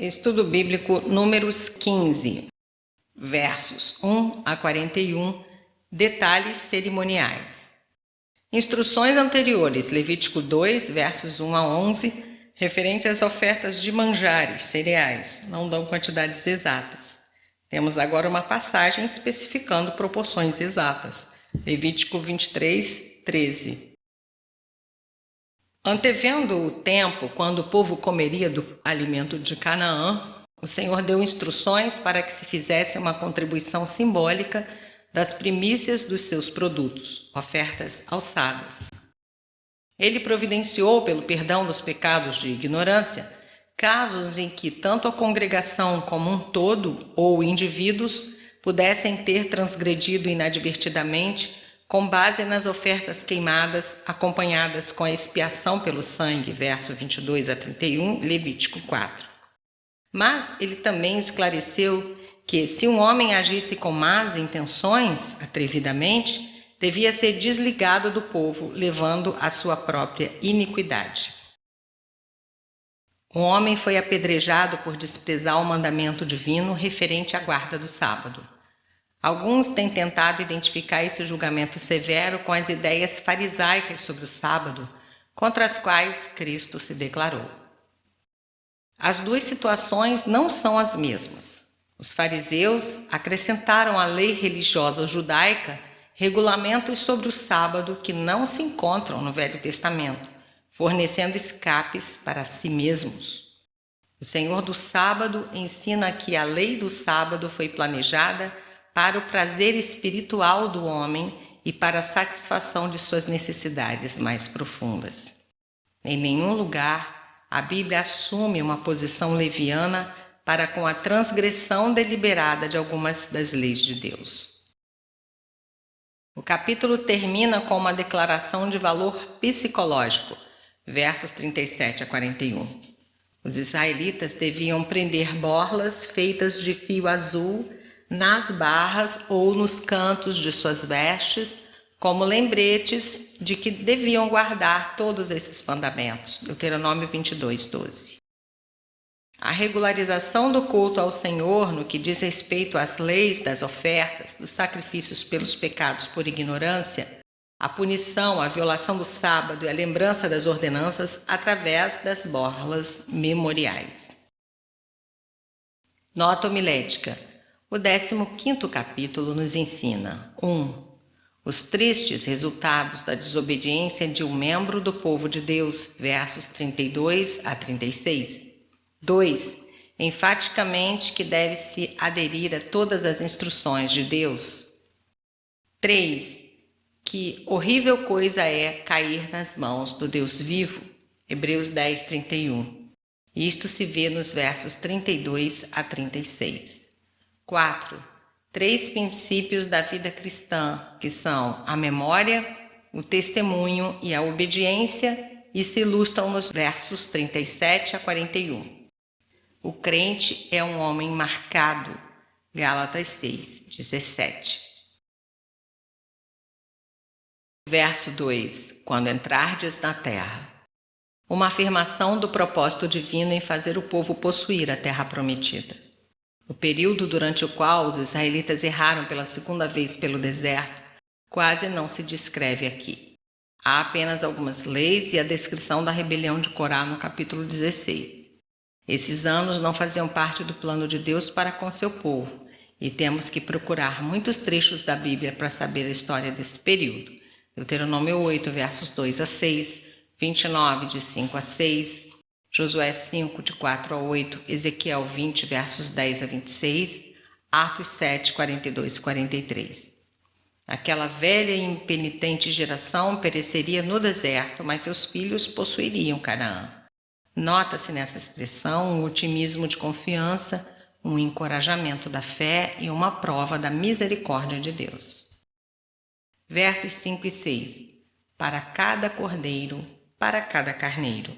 Estudo Bíblico Números 15, versos 1 a 41, detalhes cerimoniais. Instruções anteriores, Levítico 2, versos 1 a 11, referentes às ofertas de manjares, cereais, não dão quantidades exatas. Temos agora uma passagem especificando proporções exatas, Levítico 23, 13. Antevendo o tempo quando o povo comeria do alimento de Canaã, o Senhor deu instruções para que se fizesse uma contribuição simbólica das primícias dos seus produtos, ofertas alçadas. Ele providenciou, pelo perdão dos pecados de ignorância, casos em que tanto a congregação como um todo ou indivíduos pudessem ter transgredido inadvertidamente com base nas ofertas queimadas acompanhadas com a expiação pelo sangue, verso 22 a 31, Levítico 4. Mas ele também esclareceu que, se um homem agisse com más intenções, atrevidamente, devia ser desligado do povo, levando à sua própria iniquidade. Um homem foi apedrejado por desprezar o mandamento divino referente à guarda do sábado. Alguns têm tentado identificar esse julgamento severo com as ideias farisaicas sobre o sábado, contra as quais Cristo se declarou. As duas situações não são as mesmas. Os fariseus acrescentaram à lei religiosa judaica regulamentos sobre o sábado que não se encontram no Velho Testamento, fornecendo escapes para si mesmos. O Senhor do sábado ensina que a lei do sábado foi planejada para o prazer espiritual do homem e para a satisfação de suas necessidades mais profundas. Em nenhum lugar a Bíblia assume uma posição leviana para com a transgressão deliberada de algumas das leis de Deus. O capítulo termina com uma declaração de valor psicológico, versos 37 a 41. Os israelitas deviam prender borlas feitas de fio azul nas barras ou nos cantos de suas vestes, como lembretes de que deviam guardar todos esses mandamentos. Deuteronômio 22, 12. A regularização do culto ao Senhor no que diz respeito às leis das ofertas, dos sacrifícios pelos pecados por ignorância, a punição, a violação do sábado e a lembrança das ordenanças através das borlas memoriais. Nota homilética. O 15º capítulo nos ensina 1. Os tristes resultados da desobediência de um membro do povo de Deus, versos 32 a 36. 2. Enfaticamente que deve-se aderir a todas as instruções de Deus. 3. Que horrível coisa é cair nas mãos do Deus vivo, Hebreus 10, 31. Isto se vê nos versos 32 a 36. 4. 3 princípios da vida cristã, que são a memória, o testemunho e a obediência, e se ilustram nos versos 37 a 41. O crente é um homem marcado, Gálatas 6, 17. Verso 2. Quando entrardes na terra. Uma afirmação do propósito divino em fazer o povo possuir a terra prometida. O período durante o qual os israelitas erraram pela segunda vez pelo deserto quase não se descreve aqui. Há apenas algumas leis e a descrição da rebelião de Corá no capítulo 16. Esses anos não faziam parte do plano de Deus para com seu povo, e temos que procurar muitos trechos da Bíblia para saber a história desse período. Deuteronômio 8, versos 2 a 6, 29, de 5 a 6, Josué 5, de 4 a 8, Ezequiel 20, versos 10 a 26, Atos 7, 42 e 43. Aquela velha e impenitente geração pereceria no deserto, mas seus filhos possuiriam Canaã. Nota-se nessa expressão um otimismo de confiança, um encorajamento da fé e uma prova da misericórdia de Deus. Versos 5 e 6. Para cada cordeiro, para cada carneiro.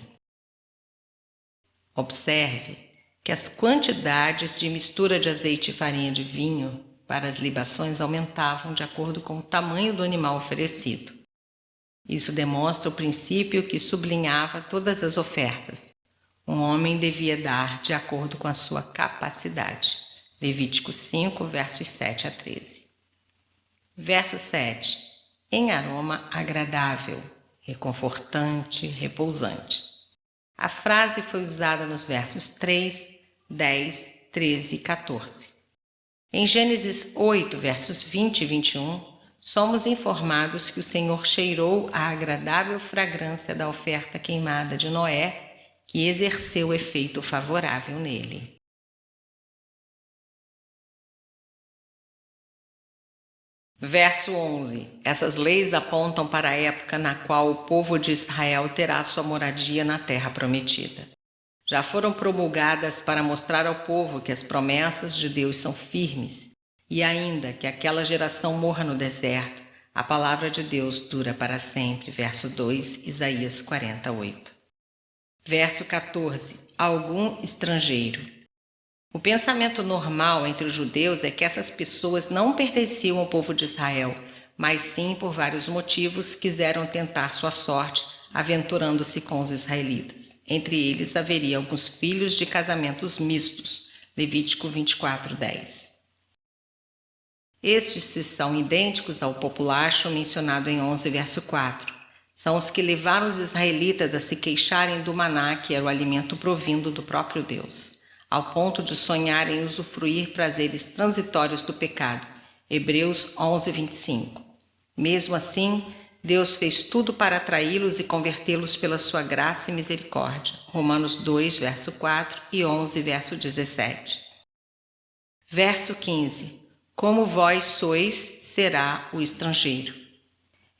Observe que as quantidades de mistura de azeite e farinha de vinho para as libações aumentavam de acordo com o tamanho do animal oferecido. Isso demonstra o princípio que sublinhava todas as ofertas. Um homem devia dar de acordo com a sua capacidade. Levítico 5, versos 7 a 13. Verso 7. Em aroma agradável, reconfortante, repousante. A frase foi usada nos versos 3, 10, 13 e 14. Em Gênesis 8, versos 20 e 21, somos informados que o Senhor cheirou a agradável fragrância da oferta queimada de Noé, que exerceu efeito favorável nele. Verso 11. Essas leis apontam para a época na qual o povo de Israel terá sua moradia na terra prometida. Já foram promulgadas para mostrar ao povo que as promessas de Deus são firmes e ainda que aquela geração morra no deserto, a palavra de Deus dura para sempre. Verso 2, Isaías 48. Verso 14. Algum estrangeiro. O pensamento normal entre os judeus é que essas pessoas não pertenciam ao povo de Israel, mas sim, por vários motivos, quiseram tentar sua sorte aventurando-se com os israelitas. Entre eles haveria alguns filhos de casamentos mistos. Levítico 24, 10. Estes são idênticos ao populacho mencionado em 11, verso 4. São os que levaram os israelitas a se queixarem do maná, que era o alimento provindo do próprio Deus, ao ponto de sonharem usufruir prazeres transitórios do pecado. Hebreus 11, 25. Mesmo assim, Deus fez tudo para atraí-los e convertê-los pela sua graça e misericórdia. Romanos 2, verso 4 e 11, verso 17. Verso 15. Como vós sois, será o estrangeiro.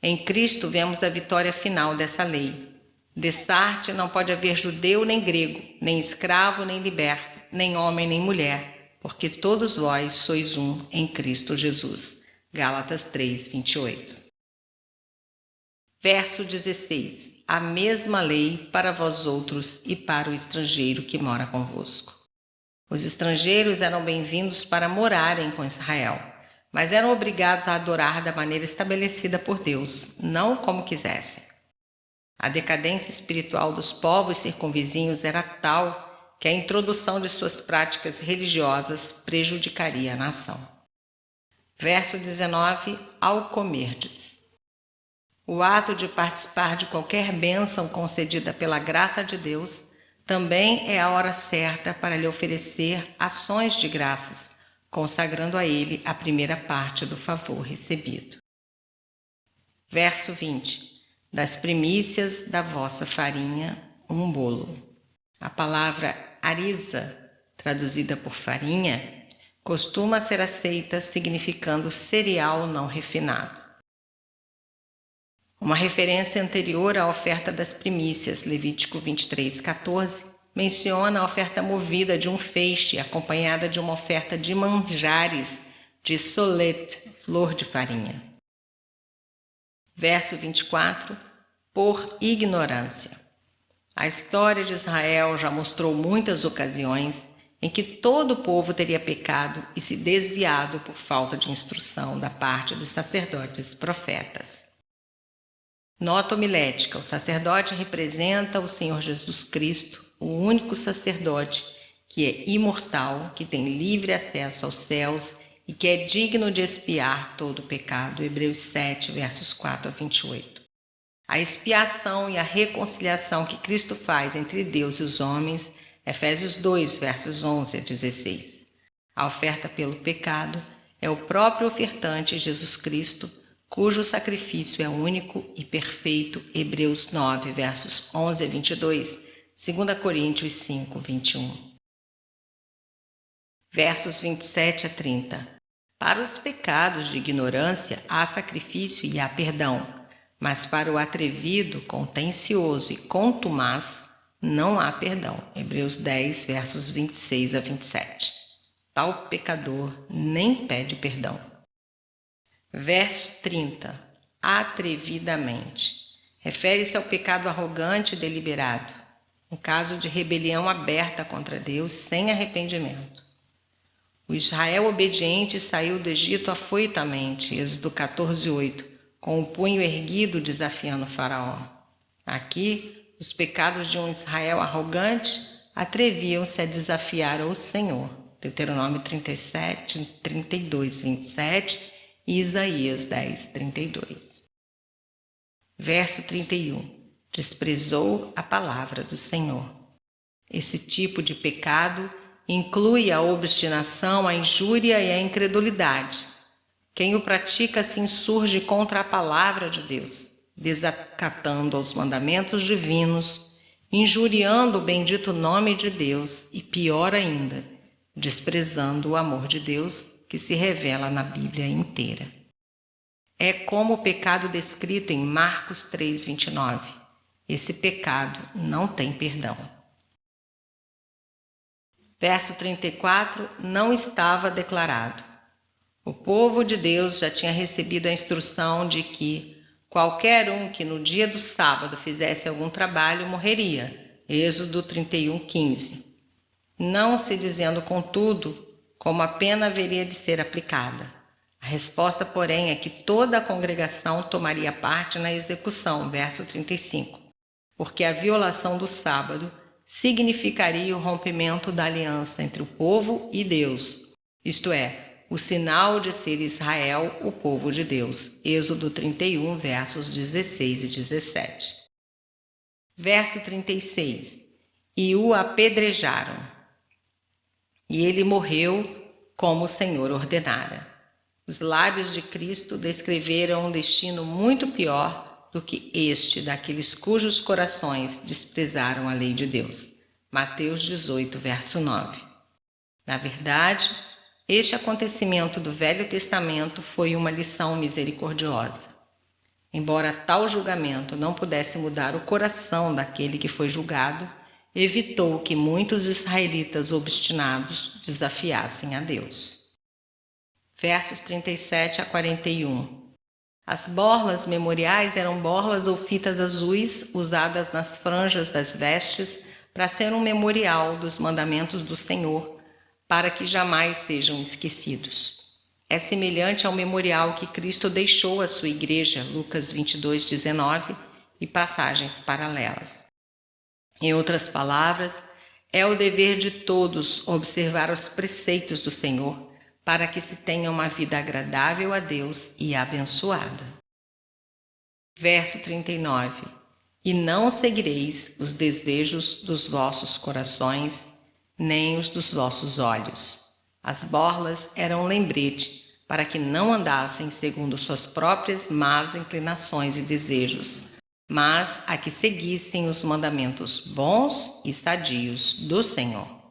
Em Cristo vemos a vitória final dessa lei. Dessarte não pode haver judeu nem grego, nem escravo nem liberto, nem homem nem mulher, porque todos vós sois um em Cristo Jesus. Gálatas 3, 28. Verso 16. A mesma lei para vós outros e para o estrangeiro que mora convosco. Os estrangeiros eram bem-vindos para morarem com Israel, mas eram obrigados a adorar da maneira estabelecida por Deus, não como quisessem. A decadência espiritual dos povos circunvizinhos era tal que a introdução de suas práticas religiosas prejudicaria a nação. Verso 19. Ao comerdes. O ato de participar de qualquer bênção concedida pela graça de Deus também é a hora certa para lhe oferecer ações de graças, consagrando a ele a primeira parte do favor recebido. Verso 20. Das primícias da vossa farinha, um bolo. A palavra arisa, traduzida por farinha, costuma ser aceita significando cereal não refinado. Uma referência anterior à oferta das primícias, Levítico 23, 14, menciona a oferta movida de um feixe, acompanhada de uma oferta de manjares de solet, flor de farinha. Verso 24. Por ignorância. A história de Israel já mostrou muitas ocasiões em que todo o povo teria pecado e se desviado por falta de instrução da parte dos sacerdotes e profetas. Nota homilética: o sacerdote representa o Senhor Jesus Cristo, o único sacerdote que é imortal, que tem livre acesso aos céus e que é digno de expiar todo o pecado. Hebreus 7, versos 4 a 28. A expiação e a reconciliação que Cristo faz entre Deus e os homens, Efésios 2, versos 11 a 16. A oferta pelo pecado é o próprio ofertante, Jesus Cristo, cujo sacrifício é único e perfeito. Hebreus 9, versos 11 a 22, 2 Coríntios 5, 21. Versos 27 a 30. Para os pecados de ignorância há sacrifício e há perdão, mas para o atrevido, contencioso e contumaz não há perdão. Hebreus 10, versos 26 a 27. Tal pecador nem pede perdão. Verso 30. Atrevidamente. Refere-se ao pecado arrogante e deliberado, um caso de rebelião aberta contra Deus sem arrependimento. O Israel obediente saiu do Egito afoitamente, Êxodo 14, 8, com o punho erguido desafiando o faraó. Aqui, os pecados de um Israel arrogante atreviam-se a desafiar o Senhor. Deuteronômio 37, 32, 27 e Isaías 10, 32. Verso 31. Desprezou a palavra do Senhor. Esse tipo de pecado inclui a obstinação, a injúria e a incredulidade. Quem o pratica se insurge contra a palavra de Deus, desacatando aos mandamentos divinos, injuriando o bendito nome de Deus e, pior ainda, desprezando o amor de Deus que se revela na Bíblia inteira. É como o pecado descrito em Marcos 3, 29. Esse pecado não tem perdão. Verso 34, não estava declarado. O povo de Deus já tinha recebido a instrução de que qualquer um que no dia do sábado fizesse algum trabalho morreria. Êxodo 31, 15. Não se dizendo, contudo, como a pena haveria de ser aplicada. A resposta, porém, é que toda a congregação tomaria parte na execução. Verso 35. Porque a violação do sábado significaria o rompimento da aliança entre o povo e Deus, isto é, o sinal de ser Israel o povo de Deus. Êxodo 31, versos 16 e 17. Verso 36. E o apedrejaram, e ele morreu como o Senhor ordenara. Os lábios de Cristo descreveram um destino muito pior do que este daqueles cujos corações desprezaram a lei de Deus. Mateus 18, verso 9. Na verdade, este acontecimento do Velho Testamento foi uma lição misericordiosa. Embora tal julgamento não pudesse mudar o coração daquele que foi julgado, evitou que muitos israelitas obstinados desafiassem a Deus. Versos 37 a 41. As borlas memoriais eram borlas ou fitas azuis usadas nas franjas das vestes para ser um memorial dos mandamentos do Senhor, para que jamais sejam esquecidos. É semelhante ao memorial que Cristo deixou à sua igreja, Lucas 22, 19, e passagens paralelas. Em outras palavras, é o dever de todos observar os preceitos do Senhor, para que se tenha uma vida agradável a Deus e abençoada. Verso 39. E não seguireis os desejos dos vossos corações, nem os dos vossos olhos. As borlas eram um lembrete para que não andassem segundo suas próprias más inclinações e desejos, mas a que seguissem os mandamentos bons e sadios do Senhor.